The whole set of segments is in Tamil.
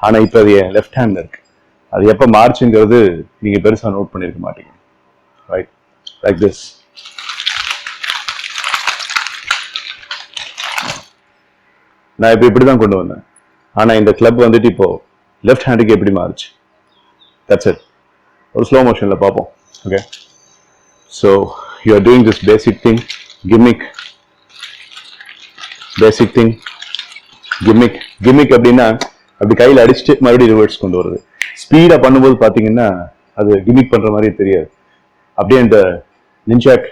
ஆனால் இப்போ அது என் லெஃப்ட் ஹேண்டில் இருக்கு. அது எப்போ மாறுச்சுங்கிறது நீங்கள் பெருசாக நோட் பண்ணியிருக்க மாட்டீங்க. Right, like this. நான் இப்போ இப்படி தான் கொண்டு வந்தேன். ஆனால் இந்த கிளப் வந்துட்டு இப்போ லெஃப்ட் ஹேண்டுக்கு எப்படி மாறுச்சு? That's it. ஒரு ஸ்லோ மோஷனில் பார்ப்போம். Okay, so you are doing this basic thing, gimmick. Basic thing, gimmick. Gimmick அப்படின்னா அப்படி கையில் அடிச்சுட்டு மறுபடியும் ரிவர்ஸ் கொண்டு வருது. ஸ்பீடாக பண்ணும்போது பார்த்தீங்கன்னா அது கிம்மிக் பண்ணுற மாதிரி தெரியாது. அப்படியே இந்த நிஞ்சாக்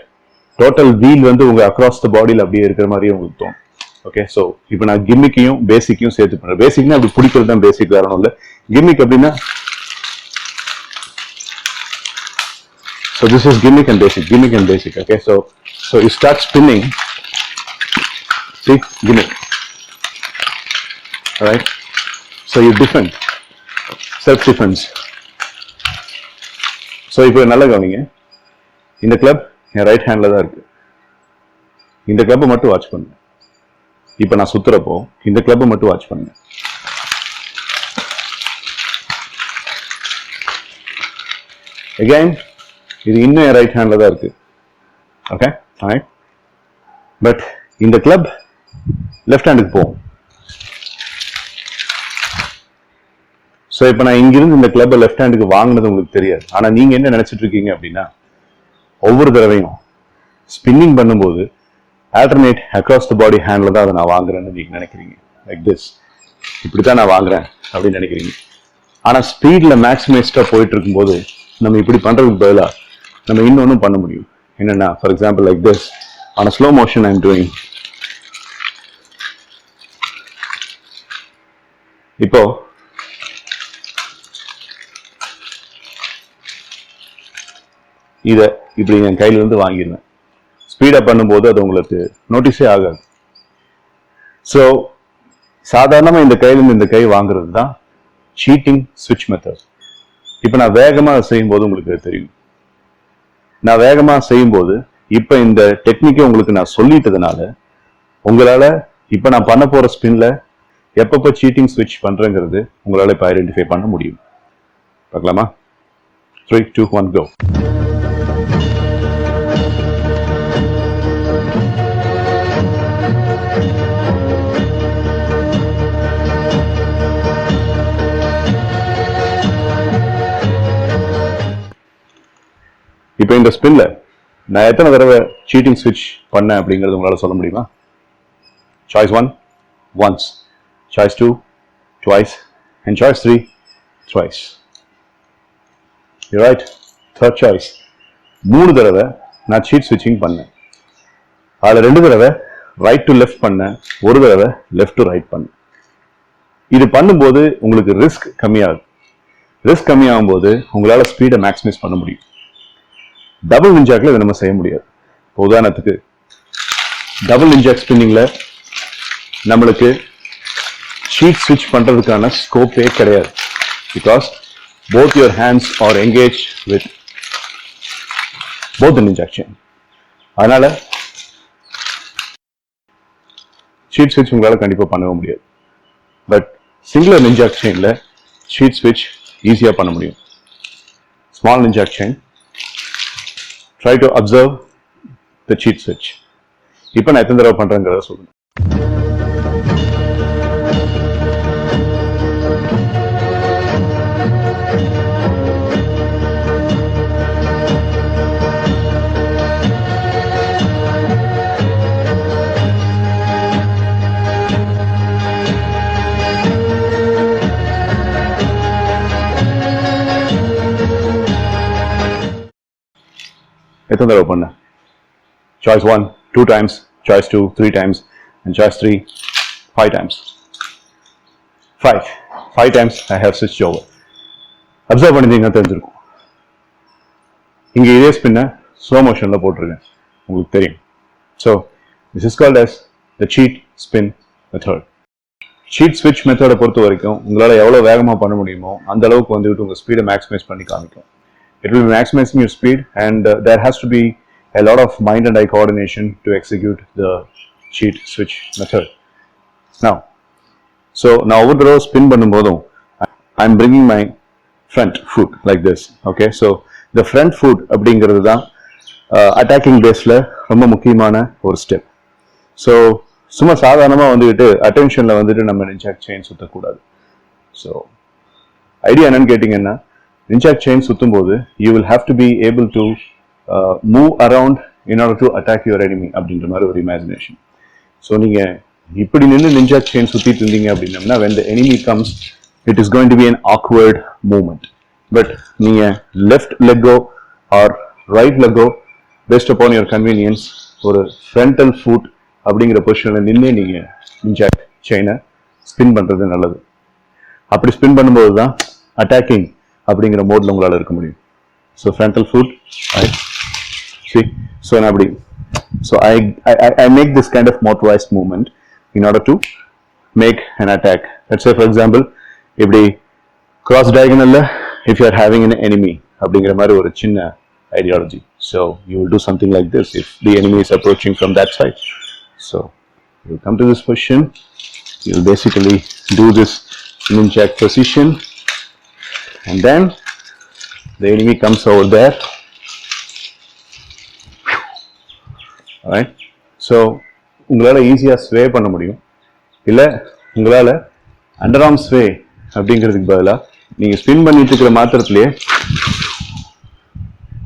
டோட்டல் வீல் வந்து உங்கள் அக்ராஸ் த பாடியில் அப்படியே இருக்கிற மாதிரியே உங்களுக்கு தோணும். ஓகே, ஸோ இப்போ நான் கிம்மிக்கையும் பேசிக்கையும் சேர்த்து பண்ணுறேன். பேசிக்னா அப்படி பிடிக்கிறது தான் பேசிக், வேற ஒன்றும் இல்லை. கிம்மிக் அப்படின்னா so this is gimmick and basic. Okay, so you start spinning. See, gimmick. All right, so you defend, self defense. So இப்போ நல்லா கவனிங்க, இந்த கிளப் என் ரைட் ஹேண்ட்ல தான் இருக்கு. இந்த கிளப்பை மட்டும் வாட்ச் பண்ணுங்க. இப்போ நான் சுத்துறப்போ இந்த கிளப்பை மட்டும் வாட்ச் பண்ணுங்க. Again, இது இன்னும் என் ரைட் ஹேண்ட்ல தான் இருக்கு. Okay, right. பட் இந்த கிளப் லெஃப்ட் ஹேண்டுக்கு போகும். ஸோ இப்போ நான் இங்கிருந்து இந்த கிளப்பை லெஃப்ட் ஹேண்டுக்கு வாங்கினது உங்களுக்கு தெரியாது. ஆனால் நீங்க என்ன நினைச்சிட்டு இருக்கீங்க அப்படின்னா, ஒவ்வொரு தடவையும் ஸ்பின்னிங் பண்ணும்போது ஆல்டர்னேட் அக்ராஸ் த பாடி ஹேண்ட்ல தான் அதை நான் வாங்குறேன்னு நீங்க நினைக்கிறீங்க. லைக் திஸ், இப்படித்தான் நான் வாங்குறேன் அப்படின்னு நினைக்கிறீங்க. ஆனால் ஸ்பீட்ல மேக்ஸிமைஸ்டா போயிட்டு இருக்கும்போது நம்ம இப்படி பண்றதுக்கு பதிலாக நம்ம இன்னொன்னும் பண்ண முடியும். என்னன்னா, for example like this, on slow motion I am doing. இப்போ இதை இப்படி என் கையில இருந்து வாங்கிடுவேன். ஸ்பீடா பண்ணும்போது அது உங்களுக்கு நோட்டீஸே ஆகாது. ஸோ சாதாரணமாக இந்த கையிலிருந்து இந்த கை வாங்குறது தான் சீட்டிங் ஸ்விட்ச் மெத்தட். இப்போ நான் வேகமாக செய்யும் போது உங்களுக்கு தெரியும். நான் வேகமாக செய்யும்போது இப்போ இந்த டெக்னிக்கை உங்களுக்கு நான் சொல்லிட்டதுனால உங்களால் இப்போ நான் பண்ண போகிற ஸ்பின்ல எப்பப்போ சீட்டிங் ஸ்விட்ச் பண்ணுறேங்கிறது உங்களால் இப்போ ஐடென்டிஃபை பண்ண முடியும். பார்க்கலாமா? 3, 2, 1, go. இப்போ இந்த ஸ்பின்ல நான் எத்தனை தடவை சீட்டிங் ஸ்விட்ச் பண்ணேன் அப்படிங்கிறது உங்களால் சொல்ல முடியுமா? Choice 1 once, choice 2 twice, and choice 3 twice. You're right. Third choice, 3 தடவை நான் சீட் ஸ்விட்சிங் பண்ணேன். அதில் 2 தடவை ரைட் டு லெஃப்ட் பண்ணேன், 1 தடவை லெஃப்ட் டு ரைட் பண்ணேன். இது பண்ணும்போது உங்களுக்கு ரிஸ்க் கம்மியாகுது. ரிஸ்க் கம்மியாகும் போது உங்களால் ஸ்பீடை மேக்ஸிமைஸ் பண்ண முடியும். டபுள் நிஞ்சாக்ல இதை நம்ம செய்ய முடியாது. உதாரணத்துக்கு டபுள் நிஞ்சாக் ஸ்பின்னிங்ல நம்மளுக்கு ஷீட் ஸ்விட்ச் பண்றதுக்கான ஸ்கோப்பே கிடையாது. Because both your hands are engaged with both the ninjak chain. அதனால ஷீட் ஸ்விட்ச் உங்களால் கண்டிப்பா பண்ணவே முடியாது. பட் சிங்குலர் நிஞ்சாக் செயின்ல ஷீட் ஸ்விட்ச் ஈஸியா பண்ண முடியும். ஸ்மால் நிஞ்சாக் chain, try to observe the cheat switch. இப்போ நான் எத்தனை தடவை பண்றேங்கிறத சொல்லுங்க. எத்தனை தடவை பண்ண? Choice 1 2 times, choice 2 3 times, and choice 3 5 times. 5 times I have switched over. Observe பண்ணிட்டீங்கன்னா தெரிஞ்சிருக்கும். இங்க இதே ஸ்பின்னை ஸ்லோ மோஷன்ல போட்டிருக்கேன், உங்களுக்கு தெரியும். So this is called as the cheat spin method. cheat switch மெத்தடை பொறுத்த வரைக்கும் உங்களால் எவ்வளோ வேகமாக பண்ண முடியுமோ அந்த அளவுக்கு வந்துட்டு உங்கள் ஸ்பீடை மேக்ஸிமைஸ் பண்ணி காமிக்கும். It will be maximizing your speed, and there has to be a lot of mind and eye coordination to execute the cheat switch method. Now, so நான் ஒவ்வொரு தடவை ஸ்பின் பண்ணும்போதும் I'm bringing my front foot like this. Okay, so the front foot அப்படிங்கிறது தான் attacking baseல ரொம்ப முக்கியமான ஒரு ஸ்டெப். ஸோ சும்மா சாதாரணமாக வந்துக்கிட்டு அட்டென்ஷனில் வந்துட்டு நம்ம நிஞ்சாக் செயின் சுற்றக்கூடாது. ஸோ ஐடியா என்னன்னு கேட்டிங்கன்னா, நிஞ்சாக் செயின் சுற்றும் போது you will have to be able to move around in order to attack your enemy அப்படின்ற மாதிரி ஒரு இமேஜினேஷன். ஸோ நீங்கள் இப்படி நின்று நிஞ்சாக் செயின் சுற்றிட்டு இருந்தீங்க அப்படின்னம்னா when the enemy comes it is going to be an awkward movement. But நீங்கள் லெஃப்ட் லெக்கோ ஆர் ரைட் லெக்கோ based upon your convenience ஒரு ஃப்ரண்டல் ஃபுட் அப்படிங்கிற பொசிஷனில் நின்று நீங்கள் நிஞ்சாக் செயினை ஸ்பின் பண்ணுறது நல்லது. அப்படி ஸ்பின் பண்ணும்போது தான் அட்டாக்கிங் அப்படிங்கிற மோடில் உங்களால் இருக்க முடியும். So frontal food see so நான் அப்படி so I make this kind of motorized movement in order to make an attack. Let's say for example இப்படி cross diagonal if you are having an enemy அப்படிங்கிற மாதிரி ஒரு சின்ன ideology, so you will do something like this if the enemy is approaching from that side. So you will come to this position, you will basically do this ninjak position, and then the enemy comes over there. Alright, so உங்களால் ஈஸியாக ஸ்வே பண்ண முடியும். இல்லை உங்களால் அண்டர் ஆர்ம் ஸ்வே அப்படிங்கிறதுக்கு பதிலாக நீங்கள் ஸ்பின் பண்ணிட்டு இருக்கிற மாத்திரத்திலேயே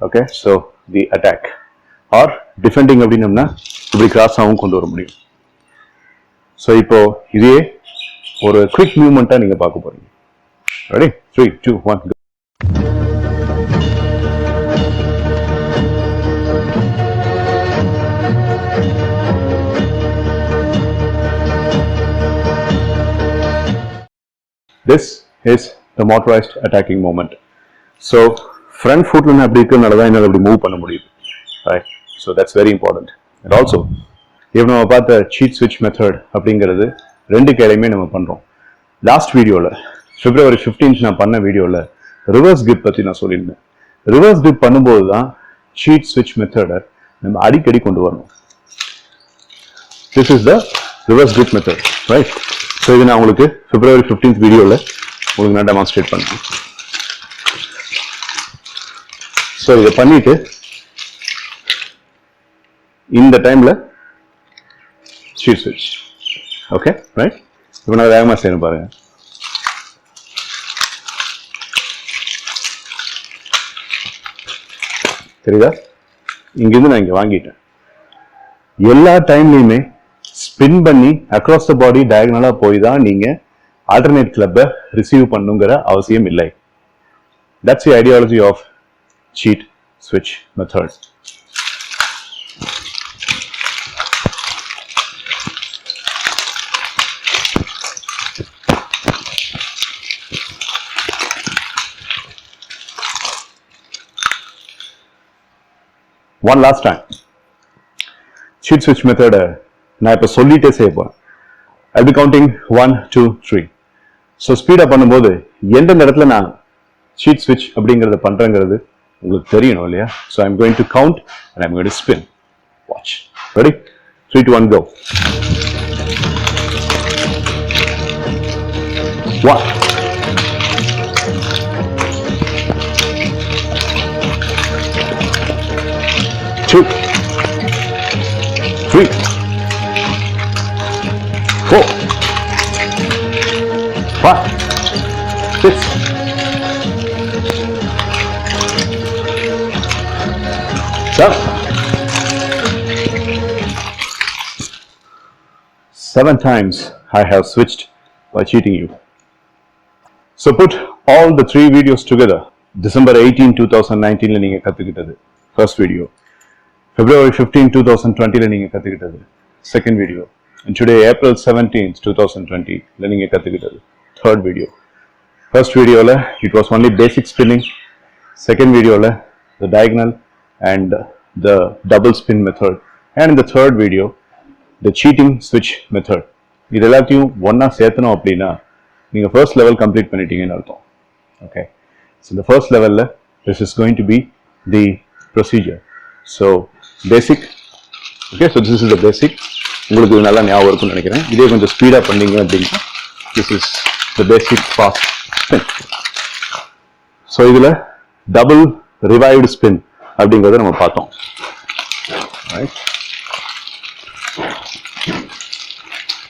okay so the attack or defending அப்படின்னம்னா இப்படி கிராஸாகவும் கொண்டு வர முடியும். ஸோ இப்போ இதே ஒரு குவிக் மூவ்மெண்ட்டாக நீங்கள் பார்க்க போறீங்க. Ready? 3, 2, 1 go. This is the motorized attacking movement. So front foot la appdi irukkranaala da enna appdi move panna mudiyum, right? So that's very important. And also even நம்ம பார்த்த cheat switch method அப்படிங்கிறது ரெண்டு கையிலையுமே நம்ம பண்றோம். லாஸ்ட் வீடியோல February 15th நான் பண்ண வீடியோல ரிவர்ஸ் grip பத்தி நான் சொல்லியிருந்தேன். ரிவர்ஸ் grip பண்ணும்போது தான் cheat switch method நம்ம அடிக்கடி கொண்டு வரணும். This is the reverse grip method, right? So இது நான் உங்களுக்கு February 15th வீடியோவில் உங்களுக்கு நான் டெமான்ஸ்ட்ரேட் பண்ணுறேன். ஸோ இதை பண்ணிட்டு இந்த டைமில் cheat switch. Okay right? இப்போ நான் வேகமாக செய்யணும் பாருங்க. தெரியுதா? இங்கிருந்து நான் இங்கே வாங்கிட்டேன். எல்லா டைம்லையுமே ஸ்பின் பண்ணி அக்ராஸ் த பாடி டயகனலா போய் தான் நீங்க ஆல்டர்னேட் கிளப்பை ரிசீவ் பண்ணுங்கிற அவசியம் இல்லை. That's the ideology of cheat switch method. One last time. Cheat switch method நான் இப்போ சொல்லிட்டே செய்ய போறேன். I'll be counting 1, 2, 3. So speedo பண்ணும்போது எந்தெந்த இடத்துல நான் cheat switch அப்படிங்கிறத பண்றேங்கிறது உங்களுக்கு தெரியணும் இல்லையா? So I'm going to count and I'm going to spin. Watch. Ready? 3, 2, 1 go. 1, 2, 3, 4, 5, 6, 7. 7 times I have switched by cheating you. So put all the 3 videos together. December 18, 2019 நீங்க கத்துக்கிட்டது first video. February 15, 2020 நீங்க கத்துக்கிட்டது second video. And today April 17th, 2020 நீங்க கத்துக்கிட்டது third video. First video it was only basic spinning. Second video the diagonal and the double spin method. And in the third video the cheating switch method. இது எல்லாத்தையும் ஒண்ணா சேர்த்தணும் அப்படின்னா நீங்க first level complete பண்ணிட்டீங்கன்னு அர்த்தம். Okay, so the first level this is going to be the procedure. So basic. Okay, so this is the basic. உங்களுக்கு நல்லா ஞாபகம் இருக்கும்னு நினைக்கிறேன். இதே கொஞ்சம் ஸ்பீடா பண்ணீங்க அப்படின்னா this is the basic fast spin. So இதுல double revived spin அப்படிங்கறத நம்ம பார்த்தோம். Right?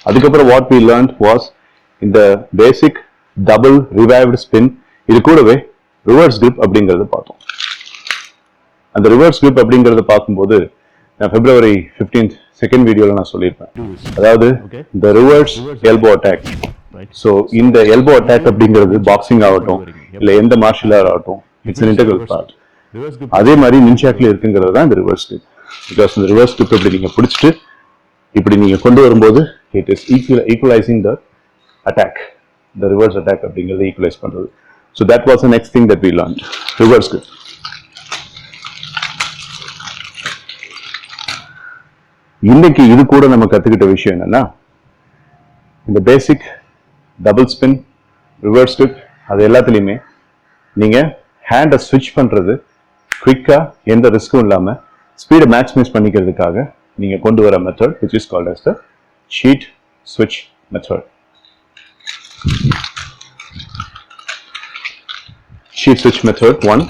அதுக்கப்புறம் what we learned was இந்த basic double revived spin இது கூடவே reverse grip அப்படிங்கறத பார்த்தோம். அந்த reverse grip அப்படிங்கறத பார்க்கும்போது நான் February 15th செகண்ட் வீடியோல நான் சொல்லியிருப்பேன். அதாவது இந்த reverse elbow attack. So இந்த elbow attack அப்படிங்கிறது பாக்ஸிங் ஆகட்டும் இல்ல எந்த மார்ஷியல் ஆர்ட் ஆகட்டும் இட்ஸ் an integral part. அதே மாதிரி நின்சாக்ல இருக்குங்கிறது தான் இந்த ரிவர்ஸ் grip. பிகாஸ் இந்த ரிவர்ஸ் grip இப்படி நீங்க பிடிச்சிட்டு இப்படி நீங்க கொண்டு வரும்போது it is equalising the attack. the reverse attack அப்படிங்கிறது ஈக்குவலைஸ் பண்றது. So that was the next thing that we learned. Reverse grip. இன்னைக்கு இது கூட நம்ம கத்துக்கிட்ட விஷயம் என்னன்னா இந்த பேசிக் டபுள் ஸ்பின் ரிவர்ஸ் grip அது எல்லாத்துலயுமே நீங்க ஹேண்டை ஸ்விட்ச் பண்றது குவிக்கா எந்த ரிஸ்க்கும் இல்லாம ஸ்பீடை மேக்ஸிமைஸ் பண்ணிக்கிறதுக்காக நீங்க கொண்டு வர method which is called as the sheet switch method. Sheet switch method 1,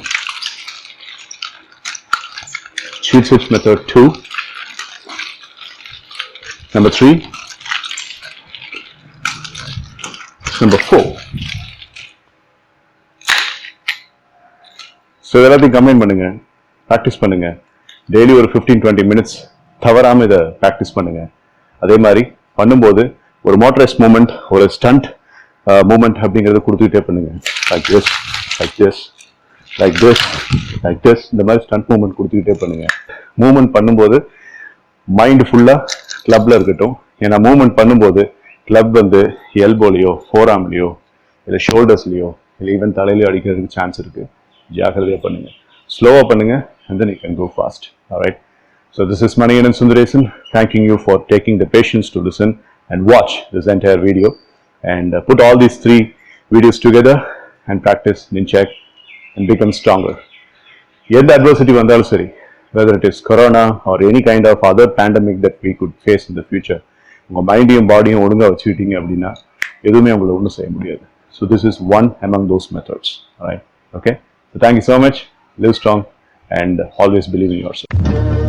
sheet switch method 2, number 3, number 4. So எல்லாத்தையும் கம்பைன் பண்ணுங்க, ப்ராக்டிஸ் பண்ணுங்க. டெய்லி ஒரு 15-20 மினிட்ஸ் தவறாம இதை ப்ராக்டிஸ் பண்ணுங்க. அதே மாதிரி பண்ணும்போது ஒரு மோட்டரைஸ் மூமெண்ட் ஒரு ஸ்டண்ட் மூமெண்ட் அப்படிங்கறத கொடுத்துக்கிட்டே பண்ணுங்க. Like this like this like this like this இந்த மாதிரி ஸ்டண்ட் மூமெண்ட் கொடுத்துக்கிட்டே பண்ணுங்க. மூவ்மெண்ட் பண்ணும்போது மைண்ட் ஃபுல்லா கிளப்ல இருக்கட்டும். ஏன்னா மூவ்மெண்ட் பண்ணும்போது கிளப் வந்து எல்போலையோ ஃபோர்ஆர்ம்லையோ இல்லை ஷோல்டர்ஸ்லையோ இல்லை ஈவன் தலையிலையோ அடிக்கிறதுக்கு சான்ஸ் இருக்கு. ஜாக்கிரதையா பண்ணுங்க. ஸ்லோவா பண்ணுங்க and then you can go fast. All right. So this is Manikandan Sundaresan thanking you for taking the patience to listen and watch this entire video and put all these 3 videos together and practice Ninjak and become stronger. எந்த adversity வந்தாலும் சரி, whether it is corona or any kind of other pandemic that we could face in the future, உங்க மைண்டையும் பாடியும் ஒழுங்கா வச்சுக்கிட்டீங்க அப்படின்னா எதுவுமே உங்களை ஒன்றும் செய்ய முடியாது. So this is one among those methods. All right. Okay. So thank you so much. Live strong and always believe in yourself.